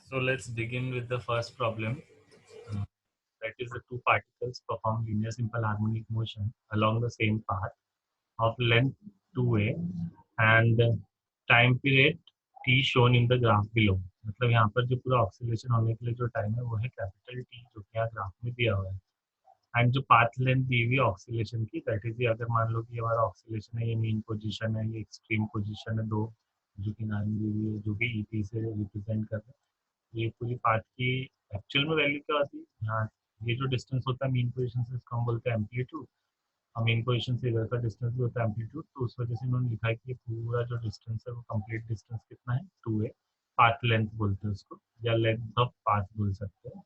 So let's begin with the first problem. Uh, that is the two particles perform linear simple harmonic motion along the same path of length 2a and time period t shown in the graph below. मतलब यहाँ पर जो पूरा oscillation होने के लिए जो time है वो है कैपिटल टी जो कि यहाँ ग्राफ में दिया हुआ है एंड जो पाथ लेंथ दी हुई ऑक्सीलेशन की दैट इज अगर मान लो कि हमारा ऑक्सीलेशन है ये मीन पोजीशन है ये एक्सट्रीम पोजीशन है दो जो किनारे दी हुई है जो कि ईपी से रिप्रेजेंट कर रहे हैं ये पूरी पाथ की एक्चुअल में वैल्यू क्या होती है यहाँ ये जो डिस्टेंस होता है मीन पोजीशन से इसको हम बोलते हैं एम्पलीट्यूड और मेन पोजीशन से इधर का डिस्टेंस भी होता है एम्पलीट्यूड तो उस वजह से इन्होंने लिखा है कि ये पूरा जो डिस्टेंस है वो कंप्लीट डिस्टेंस कितना है 2a पाथ लेंथ बोलते हैं उसको या लेंथ ऑफ पाथ बोल सकते हैं।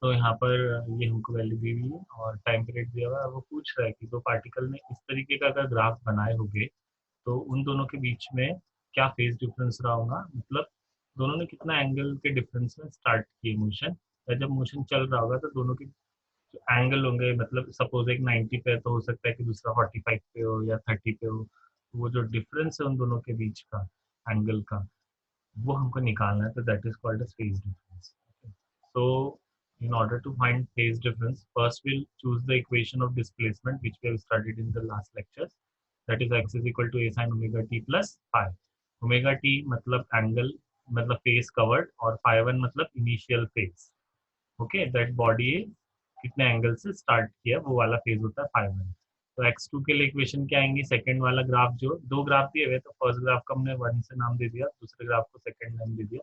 तो यहाँ पर ये हमको वैल्यू दी हुई है और टाइम पीरियड दिया हुआ है वो पूछ रहा है कि दो पार्टिकल ने इस तरीके का अगर ग्राफ बनाए होंगे तो उन दोनों के बीच में क्या फेज डिफरेंस रहा होगा मतलब दोनों ने कितना एंगल के डिफरेंस में स्टार्ट किए मोशन या जब मोशन चल रहा होगा तो दोनों के जो एंगल होंगे मतलब सपोज एक 90 पे है तो हो सकता है कि दूसरा 45 पे हो या 30 पे हो तो वो जो डिफरेंस है उन दोनों के बीच का एंगल का वो हमको निकालना है तो that is called as phase difference. So in order to find phase difference, first we'll choose the equation of displacement which we have studied in the last lectures. That is x is equal to a sin omega t plus phi. Omega t मतलब angle मतलब phase covered और phi 1 मतलब initial phase. Okay, that body कितने angle से start किया वो वाला phase होता है phi 1. तो x2 के लिए इक्वेशन क्या आएंगी सेकंड वाला ग्राफ जो दो ग्राफ दिए हुए तो फर्स्ट ग्राफ को हमने 1 से नाम दे दिया दूसरे ग्राफ को सेकंड नाम दे दिया।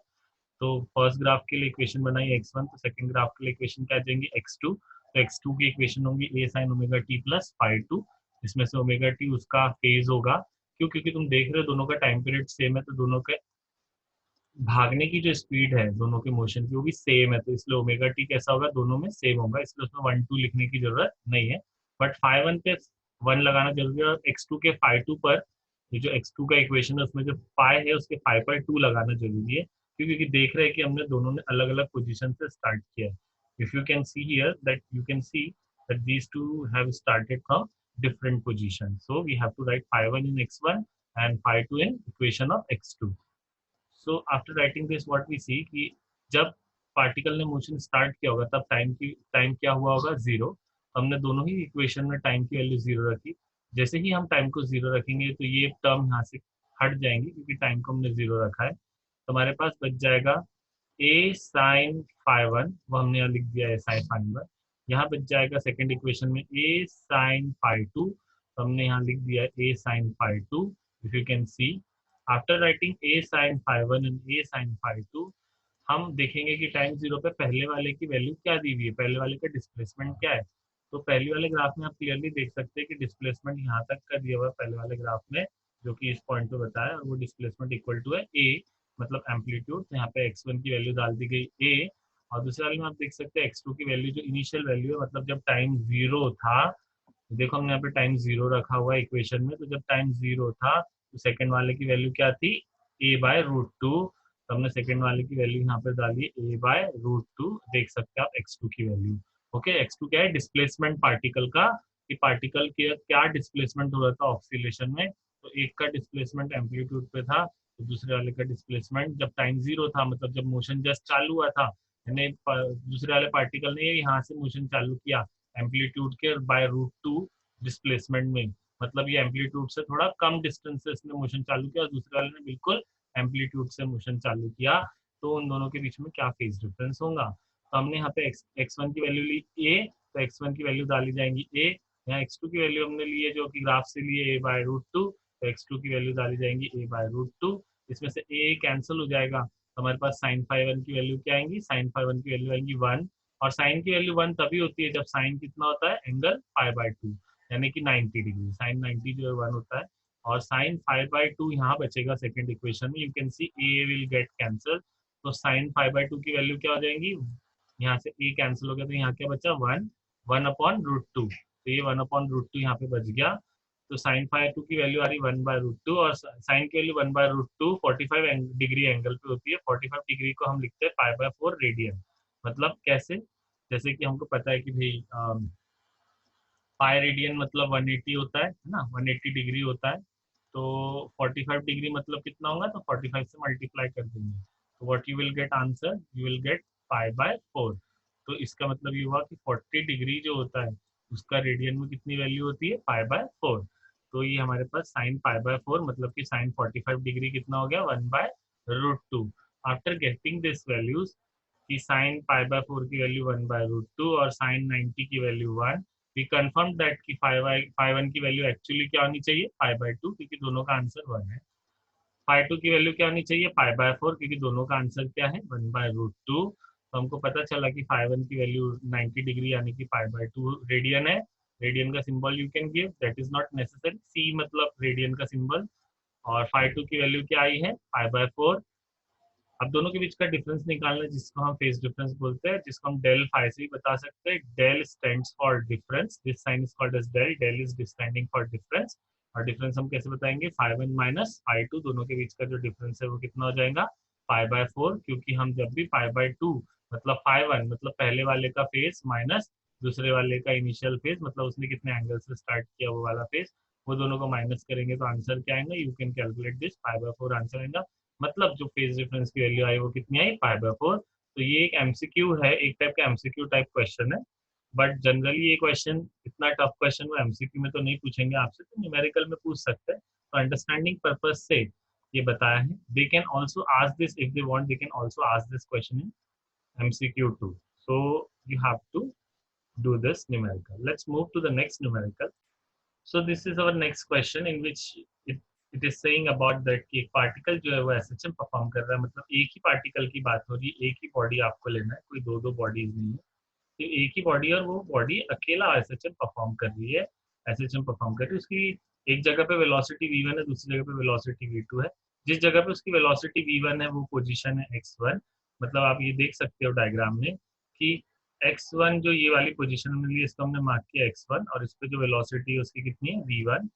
तो फर्स्ट ग्राफ के लिए इक्वेशन बनाई x1 तो सेकंड ग्राफ के लिए इक्वेशन क्या आ जाएंगी x2 तो x2 की इक्वेशन होंगी a sin omega t plus phi 2 इसमें से ओमेगा t उसका फेज होगा क्यों क्योंकि तुम देख रहे हो दोनों का टाइम पीरियड सेम है तो दोनों के भागने की जो स्पीड है दोनों के मोशन की वो भी सेम है तो इसलिए ओमेगा टी कैसा होगा दोनों में सेम होगा इसलिए उसमें 1 2 लिखने की जरूरत नहीं है बट फाई 1 पे 1 लगाना जरूरी है और x2 के फाई 2 पर ये जो x2 का इक्वेशन है उसमें जो फाई है उसके फाई पर 2 लगाना जरूरी है क्योंकि देख रहे हैं कि हमने दोनों ने अलग अलग पोजिशन से स्टार्ट किया है। If you can see here that you can see that these two have started from different position so we have to write phi 1 in x1 and phi 2 in equation of x2. So after writing this what we see कि जब particle ने motion start किया होगा तब time क्या हुआ होगा zero. हमने दोनों ही इक्वेशन में टाइम की वैल्यू जीरो रखी। जैसे ही हम टाइम को जीरो रखेंगे तो ये टर्म यहाँ से हट जाएंगी क्योंकि टाइम को हमने जीरो रखा है तो हमारे पास बच जाएगा ए साइन फाई 1 वो हमने यहाँ लिख दिया है साइन फाई 1। यहाँ बच जाएगा सेकेंड इक्वेशन में ए साइन फाई 2 तो हमने यहाँ लिख दिया है a sine phi 2। If you can see after writing a sin phi 1 and a sin phi 2 हम देखेंगे कि टाइम जीरो पे पहले वाले की वैल्यू क्या दी हुई है पहले वाले का डिस्प्लेसमेंट क्या है। तो पहले वाले ग्राफ में आप क्लियरली देख सकते हैं कि डिस्प्लेसमेंट यहाँ तक का दिया हुआ है पहले वाले ग्राफ में जो कि इस पॉइंट पे बताया और वो डिस्प्लेसमेंट इक्वल टू है a मतलब एम्पलीट्यूड तो यहाँ पे x1 की वैल्यू डाल दी गई a और दूसरे वाले में आप देख सकते हैं x2 की वैल्यू जो इनिशियल वैल्यू है मतलब जब टाइम जीरो था देखो हमने यहाँ पे टाइम जीरो रखा हुआ है इक्वेशन में तो जब टाइम जीरो था तो सेकंड वाले की वैल्यू क्या थी ए बाय रूट टू तो हमने सेकंड वाले की वैल्यू यहाँ पे डाली ए बाय रूट टू देख सकते हैं आप एक्स टू की वैल्यू। ओके एक्स टू क्या है डिस्प्लेसमेंट पार्टिकल का कि पार्टिकल के क्या डिस्प्लेसमेंट हो रहा था ऑक्सीलेशन में तो एक का डिस्प्लेसमेंट एम्पलीट्यूड पे था तो दूसरे वाले का डिस्प्लेसमेंट जब टाइम जीरो था मतलब जब मोशन जस्ट चालू हुआ था यानी दूसरे वाले पार्टिकल ने यहाँ से मोशन चालू किया एम्पलीट्यूड के बाय रूट टू डिस्प्लेसमेंट में मतलब ये एम्पलीट्यूड से थोड़ा कम डिस्टेंस से इसने मोशन चालू किया और दूसरे वाले ने बिल्कुल एम्पलीट्यूड से मोशन चालू किया तो उन दोनों के बीच में क्या फेज डिफरेंस होगा। तो हमने यहाँ पे एक्स वन की वैल्यू ली ए तो एक्स वन की वैल्यू डाली जाएंगी ए यहाँ एक्स टू की वैल्यू हमने ली है जो कि ग्राफ से लिए ए बाय रूट टू तो एक्स टू की वैल्यू डाली जाएंगी ए बाय रूट टू इसमें से ए कैंसिल हो जाएगा तो हमारे पास साइन फाई 1 की वैल्यू क्या आएंगी साइन फाई 1 की वैल्यू आएंगी 1 और साइन की वैल्यू 1 तभी होती है जब साइन कितना होता है एंगल पाई बाय 2 यानी कि 90 डिग्री साइन 90 जो है 1 होता है और साइन 5/2 यहाँ बचेगा सेकंड इक्वेशन में you can C A will get cancel तो साइन 5/2 की वैल्यू क्या हो जाएंगी यहाँ से ए कैंसिल हो गया तो यहाँ क्या बचा 1 1 अपॉन रूट टू तो ये 1 अपॉन रूट टू यहाँ पे बच गया तो साइन 5/2 की वैल्यू आ रही 1/√2 और साइन की वैल्यू 1/√2 45 डिग्री एंगल पे होती है 45 डिग्री को हम लिखते हैं पाई/4 रेडियन। मतलब कैसे जैसे कि हमको पता है कि भाई पाई रेडियन मतलब 180 होता है ना 180 डिग्री होता है तो 45 डिग्री मतलब कितना होगा तो 45 से मल्टीप्लाई कर देंगे तो what you will get answer, you will get π/4। तो इसका मतलब ये हुआ कि 40 डिग्री जो होता है उसका रेडियन में कितनी वैल्यू होती है, π/4। तो ये हमारे पास साइन π/4 मतलब कि साइन 45 डिग्री कितना हो गया, 1/√2। आफ्टर गेटिंग दिस वैल्यूज कि साइन π/4 की वैल्यू 1/√2 और साइन 90 की वैल्यू 1, वी कंफर्म दैट कि φ1 की वैल्यू एक्चुअली क्या होनी चाहिए, π/2, क्योंकि दोनों का आंसर 1 है। φ2 की वैल्यू क्या होनी चाहिए, π/4, क्योंकि दोनों का आंसर क्या है, 1/√2। तो हमको पता चला कि φ1 की वैल्यू 90 डिग्री यानी कि π/2 रेडियन है। रेडियन का symbol you can give, that is not necessary, see मतलब रेडियन का सिंबल। और φ2 की वैल्यू क्या आई है, π/4। अब दोनों के बीच का डिफरेंस निकालना है, जिसको हम फेज डिफरेंस बोलते हैं, जिसको हम डेल फाई से भी बता सकते हैं। Del stands for difference, this sign is called as del, del is standing for difference. और डिफरेंस हम कैसे बताएंगे, φ1 माइनस φ2, दोनों के बीच का जो डिफरेंस है वो कितना हो जाएगा, π/4, क्योंकि हम जब भी π/2 मतलब φ1 मतलब पहले वाले का फेज माइनस दूसरे वाले का इनिशियल फेज, मतलब उसने कितने एंगल से स्टार्ट किया वो वाला फेज, वो दोनों को माइनस करेंगे तो आंसर क्या आएगा, you can calculate this, π/4 answer आएगा। मतलब जो फेज डिफरेंस की वैल्यू आई वो कितनी आई, π/4। तो ये एक एमसीक्यू है, एक टाइप का एमसीक्यू टाइप क्वेश्चन है। बट जनरली ये क्वेश्चन इतना टफ क्वेश्चन वो एमसीक्यू में तो नहीं पूछेंगे आपसे, तो न्यूमेरिकल में पूछ सकते हैं। तो अंडरस्टैंडिंग पर्पज से ये बताया है। They can also ask this if they want, they can also ask this question in MCQ too. So you have to do this numerical. Let's move to the next numerical. So this is our next question in which it, it is saying about that कि एक particle जो है वो SHM perform कर रहा है, मतलब एक ही पार्टिकल की बात हो रही है, एक ही बॉडी आपको लेना है, कोई दो दो बॉडीज नहीं है। तो एक ही बॉडी और वो बॉडी अकेला एसएचएम परफॉर्म कर रही है, एसएचएम परफॉर्म कर रही है। उसकी एक जगह पे वेलोसिटी v1 है, दूसरी जगह पे वेलोसिटी v2 है। जिस जगह पे उसकी वेलोसिटी v1 है वो पोजीशन है x1। मतलब आप ये देख सकते हो डायग्राम में कि x1 जो ये वाली पोजीशन में ली, इसको हमने मार्क किया x1, और इस पे जो वेलोसिटी है उसकी कितनी है, v1।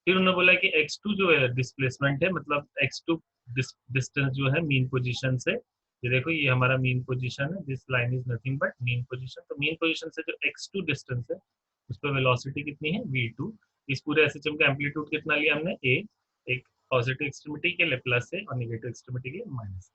फिर उन्होंने बोला कि x2 जो है डिस्प्लेसमेंट है, मतलब x2 डिस्टेंस जो है मीन पोजीशन से, ये देखो ये हमारा मीन पोजीशन है, this line is nothing but mean position. तो मीन पोजीशन से जो x2 डिस्टेंस है उस पर वेलोसिटी कितनी है, v2। इस पूरे एसएचएम का एम्पलीट्यूड कितना लिया हमने, a, एक पॉजिटिव एक्सट्रीमिटी के लिए प्लस है और नेगेटिव एक्सट्रीमिटी के माइनस।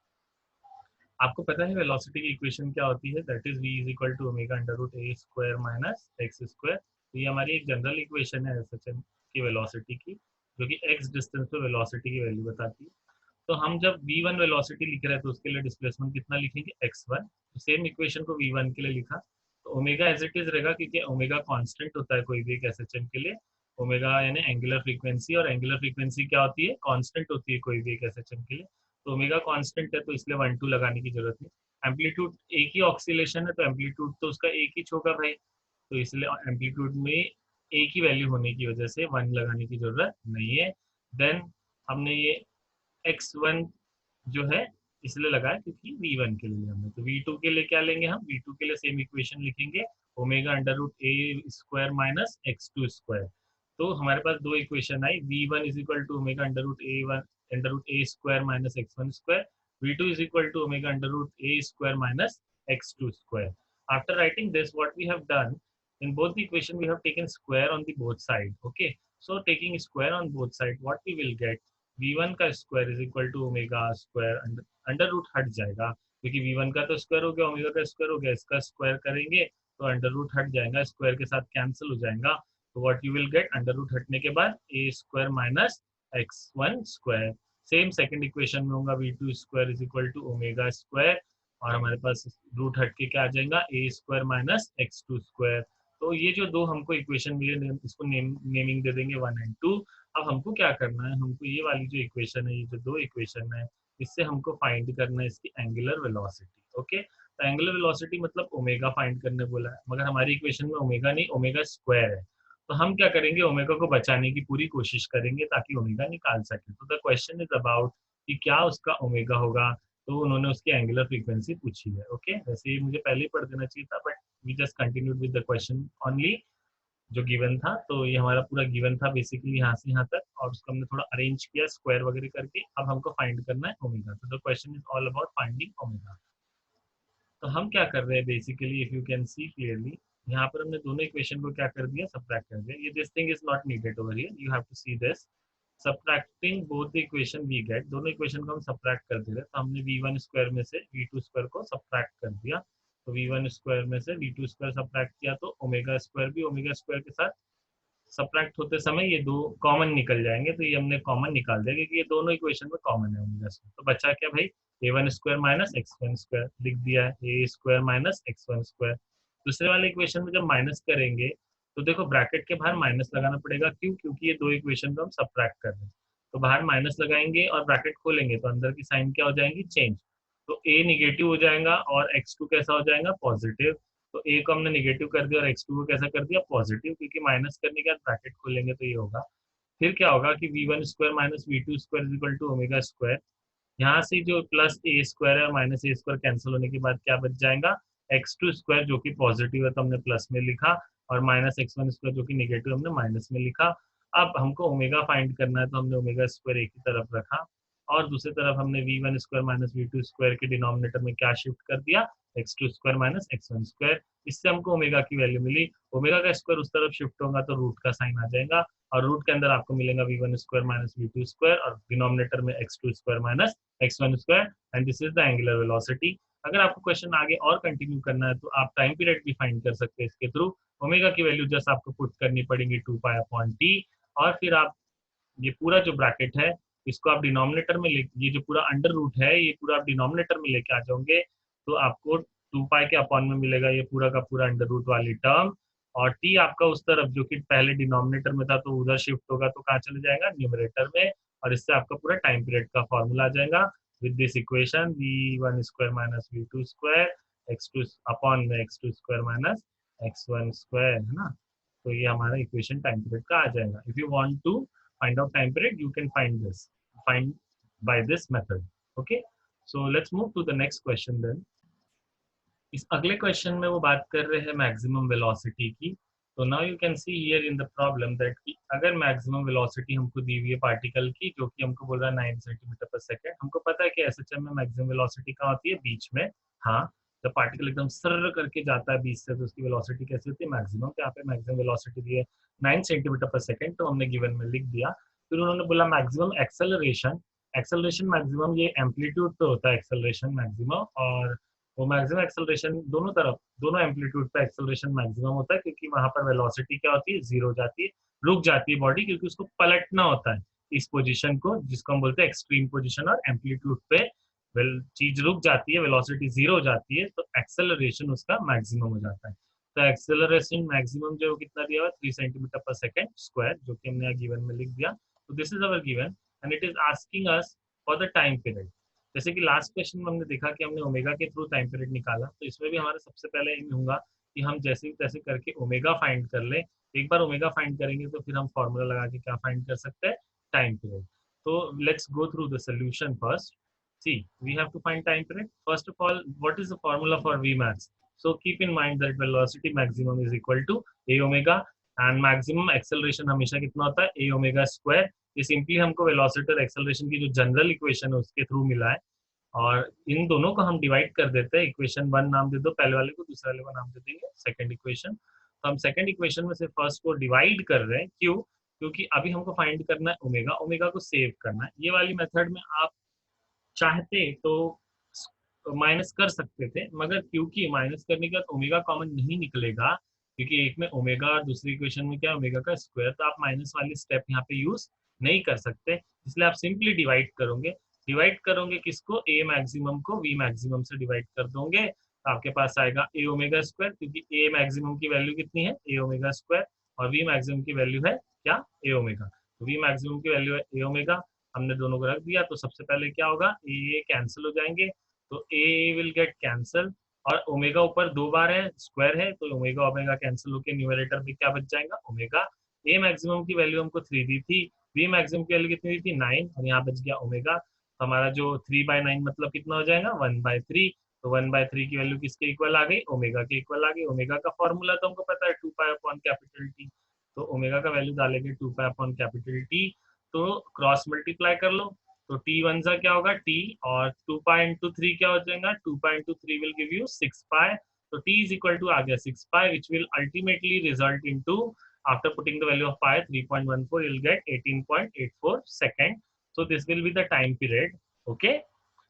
आपको पता है वेलोसिटी की इक्वेशन क्या होती है, that is v is equal to omega under root a square minus x square. तो ये हमारी एक जनरल इक्वेशन है एसएचएम की वेलोसिटी की, जो कि x डिस्टेंस पे वेलोसिटी की वैल्यू बताती है। तो हम जब v1 वेलोसिटी लिख रहे हैं तो उसके लिए डिस्प्लेसमेंट कितना लिखेंगे, x1। तो सेम इक्वेशन को v1 के लिए लिखा, तो ओमेगा एज इट इज रहेगा, क्योंकि ओमेगा कांस्टेंट होता है कोई भी एक एसएचएम के लिए। ओमेगा यानी एंगुलर फ्रीक्वेंसी, और एंगुलर फ्रीक्वेंसी क्या होती है, कांस्टेंट होती है कोई भी एक एसएचएम के लिए। तो ओमेगा कांस्टेंट है तो इसलिए 1 2 लगाने की जरूरत नहीं। एम्पलीट्यूड एक ही ऑक्सीलेशन है तो एम्पलीट्यूड तो उसका एक ही होगा भाई, तो इसलिए एम्पलीट्यूड में एक ही वैल्यू होने की वजह से 1 लगाने की जरूरत नहीं है। देन हमने ये x1 जो है इसलिए लगाया क्योंकि v1 के लिए हमने, तो v2 के लिए क्या लेंगे, हम v2 के लिए सेम इक्वेशन लिखेंगे, omega under root a square minus x2 square. तो हमारे पास दो इक्वेशन आई, v1 is equal to omega under root a square minus x1 square, v2 is equal to omega under root a square minus x2 square. After writing this, what we have done, in both the equation we have taken square on the both side. Okay, so taking square on both side, what we will get, v1 का square is equal to omega square, under root हट जाएगा क्योंकि v1 का तो square हो गया, omega का square हो गया, इसका स्क्वायर करेंगे तो अंडर रूट हट जाएगा, स्क्वायर के साथ कैंसिल हो जाएगा। तो what you will get, under root हटने के बाद a square minus x1 square. Same second equation में होगा v2 square is equal to omega square, और हमारे पास रूट हट के क्या आ जाएगा, a square minus x2 square. तो ये जो दो हमको इक्वेशन मिले, इसको नेमिंग दे देंगे 1 और 2। अब हमको क्या करना है, हमको ये वाली जो इक्वेशन है, ये जो दो इक्वेशन है, इससे हमको फाइंड करना है इसकी एंगुलर वेलोसिटी। ओके, तो एंगुलर वेलोसिटी मतलब ओमेगा फाइंड करने बोला है, मगर हमारी इक्वेशन में ओमेगा नहीं, ओमेगा स्क्वायर है। तो हम क्या करेंगे, ओमेगा को बचाने की पूरी कोशिश करेंगे ताकि ओमेगा निकाल सके। तो द क्वेश्चन इज अबाउट कि क्या उसका ओमेगा होगा, तो उन्होंने उसकी एंगुलर फ्रीक्वेंसी पूछी है। ओके, वैसे ही मुझे पहले ही पढ़ देना चाहिए था, but we just continued with the question only जो गिवन था। तो ये हमारा पूरा गिवन था बेसिकली यहाँ से यहाँ तक, और उसको हमने थोड़ा अरेंज किया स्क्वायर वगैरह करके। अब हमको फाइंड करना है ओमेगा, तो the question is all about finding omega. तो हम क्या कर रहे हैं basically, if you can see clearly, यहाँ पर हमने दोनों इक्वेशन को क्या कर दिया, सबट्रैक्ट कर दिया। ये this thing is not needed over here, you have to see this. Subtracting both the equation we get, दोनों इक्वेशन को हम सब्ट्रैक्ट कर दे रहे हैं, तो हमने v1 स्क्वायर में से v2 स्क्वायर को सब्ट्रैक्ट कर दिया, तो v1 स्क्वायर में से v2 स्क्वायर सब्ट्रैक्ट किया तो ओमेगा स्क्वायर भी ओमेगा स्क्वायर के साथ सब्ट्रैक्ट होते समय ये दो कॉमन निकल जाएंगे, तो ये हमने कॉमन निकाल दिया क्योंकि ये दोनों इक्वेशन में कॉमन है ओमेगा स्क्वायर। तो बचा क्या भाई, a1 square minus x1 square लिख दिया है, a square minus x1 square. दूसरे वाले इक्वेशन में जब माइनस करेंगे तो देखो ब्रैकेट के बाहर माइनस लगाना पड़ेगा, क्यों, क्योंकि ये दो इक्वेशन को हम सब्ट्रैक्ट कर रहे हैं। तो बाहर माइनस लगाएंगे और ब्रैकेट खोलेंगे तो अंदर की साइन क्या हो जाएंगी, चेंज। तो a निगेटिव हो जाएगा और x2 कैसा हो जाएगा, पॉजिटिव। तो a को हमने निगेटिव कर दिया और x2 को कैसा कर दिया, पॉजिटिव, क्योंकि माइनस करने के बाद ब्रैकेट खोलेंगे तो ये होगा। फिर क्या होगा कि v1 square minus v2 square is equal to omega square. यहाँ से जो प्लस ए स्क्वायर है और माइनस ए स्क्वायर कैंसिल होने के बाद क्या बच जाएगा, x2 स्क्वायर जो कि पॉजिटिव है तो हमने प्लस में लिखा, और माइनस x1 स्क्वायर जो कि निगेटिव हमने माइनस में लिखा। अब हमको ओमेगा फाइंड करना है तो हमने ओमेगा स्क्वायर एक ही तरफ रखा, और दूसरी तरफ हमने v1 square minus v2 square के डिनोमिनेटर में क्या शिफ्ट कर दिया, x2 square minus x1 square. इससे हमको ओमेगा की वैल्यू मिली। ओमेगा का स्क्वायर उस तरफ शिफ्ट होगा तो रूट का साइन आ जाएगा, और रूट के अंदर आपको मिलेगा v1 square minus v2 square और डिनोमिनेटर में x2 square minus x1 square, and this is the angular velocity. अगर आपको क्वेश्चन आगे और कंटिन्यू करना है तो आप टाइम पीरियड भी फाइंड कर सकते हैं इसके थ्रू। ओमेगा की वैल्यू जस्ट आपको पुट करनी पड़ेगी 2 पाई अपॉन टी, और फिर आप ये पूरा जो ब्रैकेट है इसको आप डिनोमिनेटर में ले, ये जो पूरा अंडर रूट है ये पूरा आप डिनोमिनेटर में लेके आ जाओगे, तो आपको 2 पाई के अपॉन में मिलेगा ये पूरा का पूरा अंडर रूट वाली टर्म, और टी आपका उस तरफ जो कि पहले डिनोमिनेटर में था तो उधर शिफ्ट होगा तो कहाँ चले जाएगा, न्यूमरेटर में, और इससे आपका पूरा टाइम पीरियड का फॉर्मूला आ जाएगा with this equation v1 square minus v2 square x2 upon में x2 square minus x1 square, है ना। तो ये हमारा इक्वेशन टाइम पीरियड का आ जाएगा। If you want to find out time period you can find by this method, okay। So let's move to the next question then। इस अगले क्वेश्चन में वो बात कर रहे हैं मैक्सिमम वेलोसिटी की। तो now you can see here in the problem that कि अगर मैक्सिमम वेलोसिटी हमको दी हुई है पार्टिकल की जो कि हमको बोल रहा है 9 सेंटीमीटर पर सेकेंड, हमको पता है कि एसएचएम में मैक्सिमम वेलोसिटी कहाँ होती है, बीच में। हाँ, जब पार्टिकल एकदम सर्र करके जाता है बीच से तो उसकी वेलोसिटी कैसी होती है, मैक्सिमम। यहाँ पे मैक्सिमम वेलोसिटी दी है 9 सेंटीमीटर पर सेकेंड, तो हमने गिवन में लिख दिया। फिर उन्होंने बोला मैक्सिमम एक्सेलरेशन। एक्सेलरेशन मैक्सिमम ये एम्पलीट्यूड पे होता है एक्सेलरेशन मैक्सिमम, और वो मैक्सिमम एक्सेलरेशन दोनों तरफ दोनों एम्पलीट्यूड पे एक्सेलरेशन मैक्सिमम होता है, क्योंकि वहां पर वेलोसिटी क्या होती है, जीरो हो जाती है, रुक जाती है बॉडी, क्योंकि उसको पलटना होता है इस पोजीशन को जिसको हम बोलते हैं एक्सट्रीम पोजीशन, और एम्पलीट्यूड पे चीज रुक जाती है, वेलोसिटी जीरो हो जाती है, तो एक्सेलरेशन उसका मैक्सिमम हो जाता है। तो एक्सेलरेशन मैक्सिमम जो कितना दिया हुआ 3 सेंटीमीटर पर सेकेंड स्क्वायर, जो कि हमने गिवन में लिख दिया। तो this is our given and it is asking us for the time period. जैसे कि लास्ट क्वेश्चन में हमने देखा कि हमने ओमेगा के थ्रू टाइम पीरियड निकाला, तो इसमें भी हमारा सबसे पहले एम होगा कि हम जैसे भी तैसे करके ओमेगा फाइंड कर ले। एक बार ओमेगा फाइंड करेंगे तो फिर हम फॉर्मूला लगा के क्या फाइंड कर सकते हैं, टाइम पीरियड। तो let's go through the solution first. See, we have to find time period. First of all, what is the formula for Vmax? So keep in mind that velocity maximum is equal to a omega, and maximum acceleration हमेशा कितना होता है, a omega square। ये simply हमको velocity और acceleration की जो general equation है उसके थ्रू मिला है, और इन दोनों को हम डिवाइड कर देते हैं। इक्वेशन 1 नाम दे दो पहले वाले को, दूसरे वाले को नाम दे देंगे सेकंड इक्वेशन। तो हम सेकंड इक्वेशन में से फर्स्ट को डिवाइड कर रहे हैं, क्यों, क्योंकि अभी हमको फाइंड करना है ओमेगा, ओमेगा को सेव करना है। ये वाली मेथड में आप चाहते तो माइनस कर सकते थे, मगर क्योंकि माइनस करने के बाद ओमेगा कॉमन नहीं निकलेगा, क्योंकि एक में ओमेगा और दूसरी इक्वेशन में क्या है ओमेगा का स्क्वायर, तो आप माइनस वाली स्टेप यहाँ पे यूज नहीं कर सकते, इसलिए आप सिंपली डिवाइड करोगे। डिवाइड करोगे किसको, ए मैक्सिमम को वी मैक्सिमम से डिवाइड कर दोगे, तो आपके पास आएगा ए ओमेगा स्क्वायर, क्योंकि ए मैक्सिमम की वैल्यू कितनी है, ए ओमेगा स्क्वायर, और वी मैक्सिमम की वैल्यू है क्या, ए ओमेगा। तो वी मैक्सिमम की वैल्यू है ए ओमेगा, हमने दोनों को रख दिया, तो सबसे पहले क्या होगा, ए कैंसिल हो जाएंगे, तो ए विल गेट कैंसिल, और ओमेगा ऊपर 2 बार है, स्क्वायर है, तो ओमेगा ओमेगा कैंसिल होकर न्यूमरेटर में क्या बच जाएगा, ओमेगा। ए मैक्सिमम की वैल्यू हमको 3 दी थी, वी मैक्सिमम की वैल्यू कितनी दी थी, 9, और यहाँ बच गया ओमेगा। तो हमारा जो 3/9 मतलब कितना हो जाएगा, 1/3। तो 1/3 की वैल्यू किसके इक्वल आ गई, ओमेगा के इक्वल आ गई। ओमेगा का फॉर्मूला तो हमको पता है 2 पाई अपॉन कैपिटल टी, तो ओमेगा का वैल्यू डालेंगे 2 पाई अपॉन कैपिटल टी, तो क्रॉस मल्टीप्लाई कर लो, तो टी वन सा क्या होगा टी, और 2 पाई इंटू 3 क्या हो जाएगा, 2 pi into 3 will give you 6 pi, तो टी इज इक्वल टू आ गया 6 pi, which will ultimately result into After putting the value of pi 3.14, you'll get 18.84 second. So this will be the time period. Okay,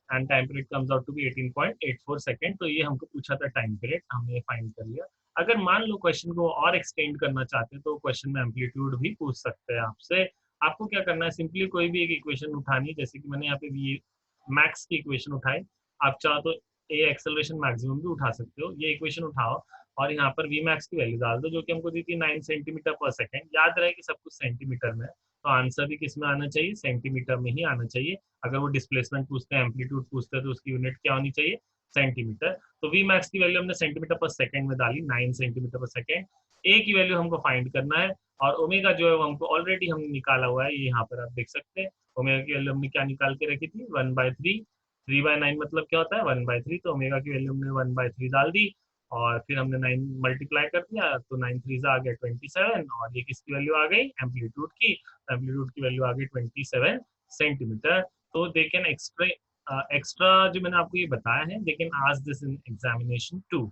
and time period comes out to be 18.84 second. तो ये हमको पूछा था time period, हमने find कर लिया. अगर मान लो क्वेश्चन को और एक्सटेंड करना चाहते हैं तो क्वेश्चन में एम्पलीट्यूड भी पूछ सकते हैं आपसे. आपको क्या करना है, सिंपली कोई भी एक इक्वेशन उठानी है. जैसे कि मैंने यहाँ पे वी मैक्स की इक्वेशन उठाई. आप चाहो तो ए एक्सेलरेशन मैक्सिमम भी उठा सकते हो. ये इक्वेशन उठाओ और यहाँ पर वी मैक्स की वैल्यू डाल दो, जो कि हमको दी थी 9 सेंटीमीटर पर सेकंड. याद रहे कि सब कुछ सेंटीमीटर में है, तो आंसर भी किस में आना चाहिए, सेंटीमीटर में ही आना चाहिए. अगर वो डिस्प्लेसमेंट पूछते हैं, एम्पलीट्यूड पूछते हैं, तो उसकी यूनिट क्या होनी चाहिए, सेंटीमीटर. तो वी मैक्स की वैल्यू हमने सेंटीमीटर पर सेकंड में डाली, 9 सेंटीमीटर पर सेकंड. ए की वैल्यू हमको फाइंड करना है, और ओमेगा जो है वो हमको ऑलरेडी हमने निकाला हुआ है, ये यहाँ पर आप देख सकते हैं. ओमेगा की वैल्यू हमने क्या निकाल के रखी थी, 1/3. 3/9 मतलब क्या होता है, 1/3. तो ओमेगा की वैल्यू हमने 1/3 डाल दी, और फिर हमने 9 मल्टीप्लाई कर दिया, तो 9 3 आ गया 27. और ये किसकी वैल्यू आ गई, एम्पलीट्यूड की. एम्पलीट्यूड की वैल्यू आ गई 27 सेंटीमीटर. तो दे कैन एक्स्ट्रा जो मैंने आपको ये बताया है, they can ask this in examination too.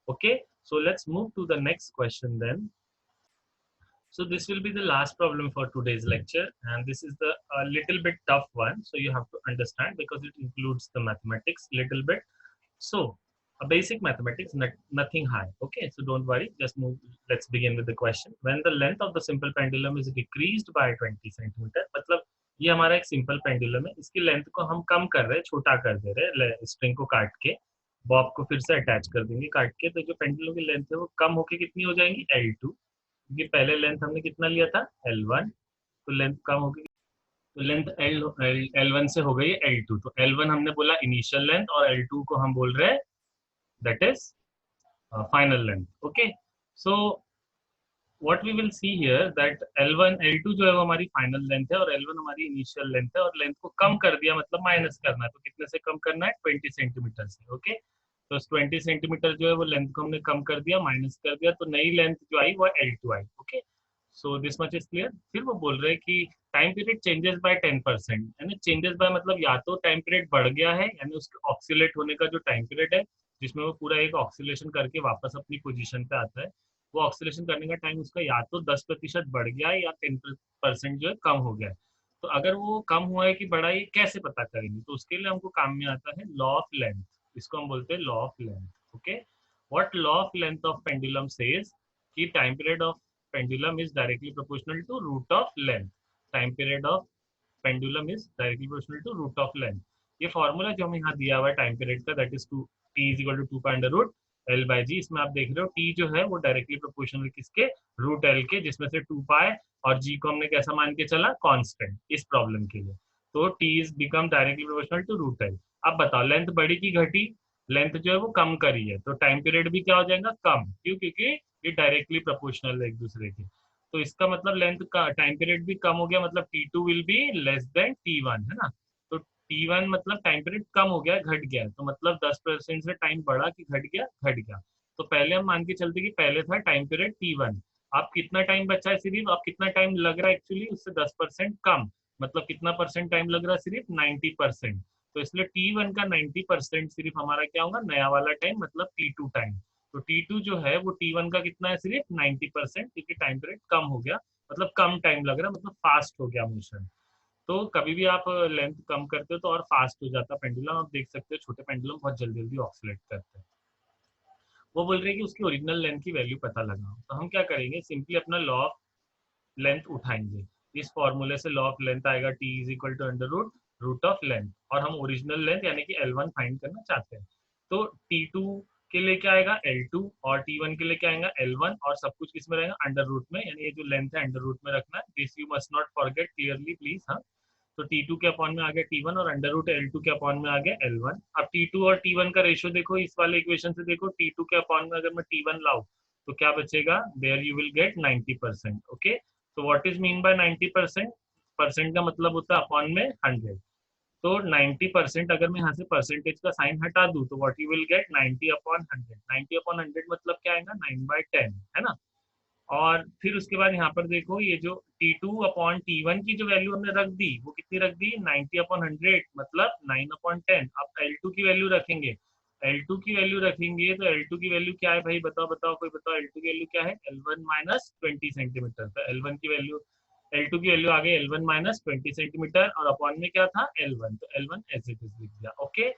Okay, so let's move to the next question then. So this will be the last problem for today's lecture, and this is the a little bit tough one, so you have to understand because it includes the mathematics little bit. So a basic mathematics, nothing high. Okay, so don't worry, just move. Let's begin with the question. When the length of the simple pendulum is decreased by 20 centimeter, मतलब ये हमारा एक simple pendulum है, इसकी length को हम कम कर रहे हैं, छोटा कर दे रहे हैं स्ट्रिंग को काट के. बॉब को फिर से अटैच कर देंगे काट के, तो जो पेंडुलम की लेंथ है वो कम होके कितनी हो जाएंगी, L2. क्योंकि पहले लेंथ हमने कितना लिया था, L1. तो लेंथ कम होगी, तो लेंथ L1 से हो गई L2. तो L1 हमने बोला इनिशियल लेंथ, और L2 को हम बोल रहे हैं that is final length. Okay, so what we will see here that L1 L2 जो है वो हमारी फाइनल लेंथ है, और L1 हमारी इनिशियल लेंथ है. और लेंथ को कम कर दिया मतलब माइनस करना है, तो कितने से कम करना है, 20 सेंटीमीटर से. ओके, तो 20 सेंटीमीटर जो है वो लेंथ को हमने कम कर दिया, माइनस कर दिया, तो नई लेंथ जो आई वो L2 I. Okay, so this much is clear. फिर वो बोल रहे हैं कि टाइम पीरियड चेंजेस बाय 10%. यानी चेंजेस बाय मतलब या तो टाइम पीरियड बढ़ गया है, यानी उसके ऑक्सीलेट होने का जो टाइम पीरियड है, जिसमें वो पूरा एक ऑक्सीलेशन करके वापस अपनी पोजीशन पे आता है, वो ऑक्सीलेशन करने का टाइम उसका या तो 10% बढ़ गया है, या 10% जो है कम हो गया है. तो अगर वो कम हुआ है कि बढ़ा है, कैसे पता करेंगे, तो उसके लिए हमको काम में आता है लॉ ऑफ लेंथ. इसको हम बोलते हैं law of length. Okay, what law of length of pendulum says कि time period of pendulum is directly proportional to root of length. Time period of pendulum is directly proportional to root of length. ये formula जो हमें यहाँ दिया हुआ है time period का, that is t is equal to 2 pi under root L by g. इसमें आप देख रहे हो t जो है वो डायरेक्टली प्रोपोर्शनल किसके, रूट L के, जिसमें से 2 पाई और g को हमने कैसा मान के चला, कांस्टेंट, इस प्रॉब्लम के लिए. तो t is become directly proportional to root L. अब बताओ लेंथ बढ़ी की घटी, लेंथ जो है वो कम करी है, तो टाइम पीरियड भी क्या हो जाएगा, कम. क्यों, क्योंकि ये डायरेक्टली प्रोपोर्शनल है एक दूसरे के. तो इसका मतलब लेंथ का टाइम पीरियड भी कम हो गया, मतलब T2 will be less than T1, है ना. तो T1 मतलब टाइम पीरियड कम हो गया, घट गया, तो मतलब 10% से टाइम बढ़ा कि घट गया, घट गया. तो पहले हम मान के चलते कि पहले था टाइम पीरियड T1. अब कितना टाइम बचा है, सिर्फ अब कितना टाइम लग रहा है एक्चुअली, उससे 10% कम, मतलब कितना परसेंट टाइम लग रहा है, सिर्फ 90%. तो इसलिए T1 का 90% सिर्फ हमारा क्या होगा, नया वाला टाइम, मतलब T2 टाइम. तो T2 जो है वो T1 का कितना है, सिर्फ 90%, क्योंकि टाइम पीरियड कम हो गया, मतलब कम टाइम लग रहा है, मतलब फास्ट हो गया मोशन. तो कभी भी आप लेंथ कम करते हो तो और फास्ट हो जाता है पेंडुलम. आप देख सकते हो छोटे पेंडुलम बहुत जल्दी जल्दी ऑक्सीलेट करते हैं. वो बोल रहे हैं कि उसकी ओरिजिनल लेंथ की वैल्यू पता लगाओ. तो हम क्या करेंगे, सिंपली अपना लॉ ऑफ लेंथ उठाएंगे. इस फॉर्मूले से लॉ ऑफ लेंथ आएगा t is equal to under root root of length, और हम ओरिजिनल लेंथ यानी कि L1 फाइंड करना चाहते हैं. तो T2 के लिए क्या आएगा, L2, और T1 के लिए क्या आएगा, L1, और सब कुछ किसमें रहेगा, अंडर रूट में. यानी ये जो लेंथ है अंडर रूट में रखना है. This you must not forget clearly please. हाँ, तो T2 के अपॉन में आ गया T1, और अंडर रूट L2 के अपॉन में आ गया L1. अब T2 और T1 का रेशियो देखो, इस वाले इक्वेशन से देखो, T2 के अपॉन में अगर मैं T1 लाऊं तो क्या बचेगा, there you will get 90%. Okay, तो what is mean by 90%, percent का मतलब होता है अपॉन में 100. तो 90% अगर मैं यहाँ से परसेंटेज का साइन हटा दूं तो what you will get 90 upon 100. 90 upon 100 मतलब क्या आएगा, 9/10, है ना. और फिर उसके बाद यहाँ पर देखो, ये जो T2 अपॉन T1 की जो वैल्यू हमने रख दी, वो कितनी रख दी, 90 अपॉन 100, मतलब 9/10. अब L2 की वैल्यू रखेंगे, L2 की वैल्यू रखेंगे तो L2 की वैल्यू क्या है भाई, बताओ बताओ, कोई बताओ L2 की वैल्यू क्या है, L1 माइनस 20 सेंटीमीटर। तो L1 की वैल्यू, L2 की वैल्यू आ गई L1 माइनस 20 सेंटीमीटर, और अपॉन में क्या था L1, तो L1 एज इट इज लिख दिया। ओके,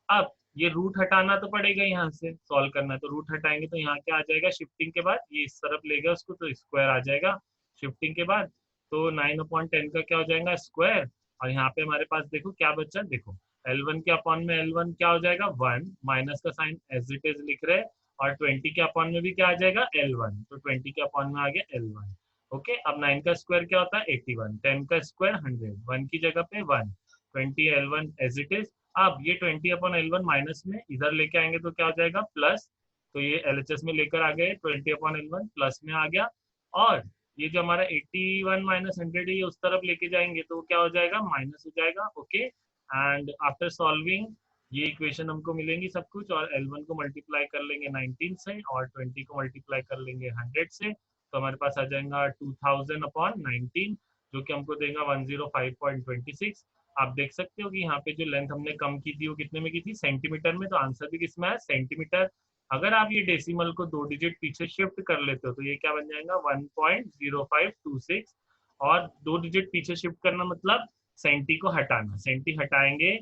अब ये रूट हटाना तो पड़ेगा, यहाँ से सॉल्व करना है तो रूट हटाएंगे तो यहाँ क्या आ जाएगा, शिफ्टिंग के बाद ये इस तरफ ले गया उसको तो स्क्वायर आ जाएगा शिफ्टिंग के बाद। तो 9/10 का क्या हो जाएगा स्क्वायर, और यहाँ पे हमारे पास देखो क्या बचा, देखो L1 के अपॉन में L1 क्या हो जाएगा 1, माइनस का साइन एज इट इज लिख रहे हैं, और 20 के अपॉन में भी क्या आ जाएगा L1, तो 20 के अपॉन में आ गया L1। ओके, अब 9 का स्क्वायर क्या होता है 81, 10 का स्क्वायर 100, 1 की जगह पे 1, 20 L1 एज इट इज। अब ये 20 अपॉन L1 माइनस में इधर लेके आएंगे तो क्या हो जाएगा प्लस, तो ये LHS में लेकर आ गए 20 अपॉन L1 प्लस में आ गया, और ये जो हमारा 81 माइनस 100 है ये उस तरफ लेके जाएंगे तो क्या हो जाएगा माइनस हो जाएगा। ओके, एंड आफ्टर सॉल्विंग ये इक्वेशन हमको मिलेंगी सब कुछ, और L1 को मल्टीप्लाई कर लेंगे 19 से और 20 को मल्टीप्लाई कर लेंगे 100 से, तो हमारे पास आ जाएगा 2000 अपॉन 19, जो कि हमको देगा 105.26। आप देख सकते हो कि यहाँ पे जो लेंथ हमने कम की थी वो कितने में की थी, सेंटीमीटर में, तो आंसर भी किसमें है सेंटीमीटर। अगर आप ये डेसिमल को 2 डिजिट पीछे शिफ्ट कर लेते हो तो ये क्या बन जाएगा 1.0526, और 2 डिजिट पीछे शिफ्ट करना मतलब सेंटी को हटाना, सेंटी हटाएंगे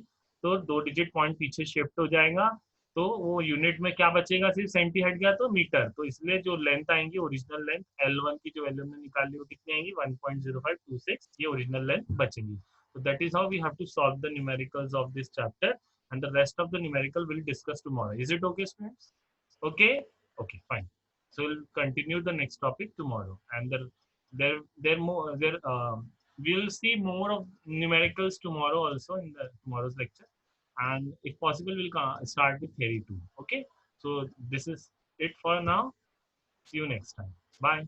तो 2 डिजिट पॉइंट पीछे शिफ्ट हो जाएगा, तो वो यूनिट में क्या बचेगा, सिर्फ सेंटी हट गया तो मीटर, तो इसलिए जो लेंथ आएंगी ओरिजिनल लेंथ L1 की जो वैल्यू हमने निकाली वो कितनी आएंगी 1.0526, ये ओरिजिनल लेंथ बचेगी। So that is how we have to solve the numericals of this chapter, and the rest of the numerical we'll discuss tomorrow. Is it okay, students? Okay? Okay, fine. So we'll continue the next topic tomorrow, and there more there we'll see more of numericals tomorrow also in the tomorrow's lecture, and if possible we'll start with theory too. Okay? So this is it for now. See you next time. Bye.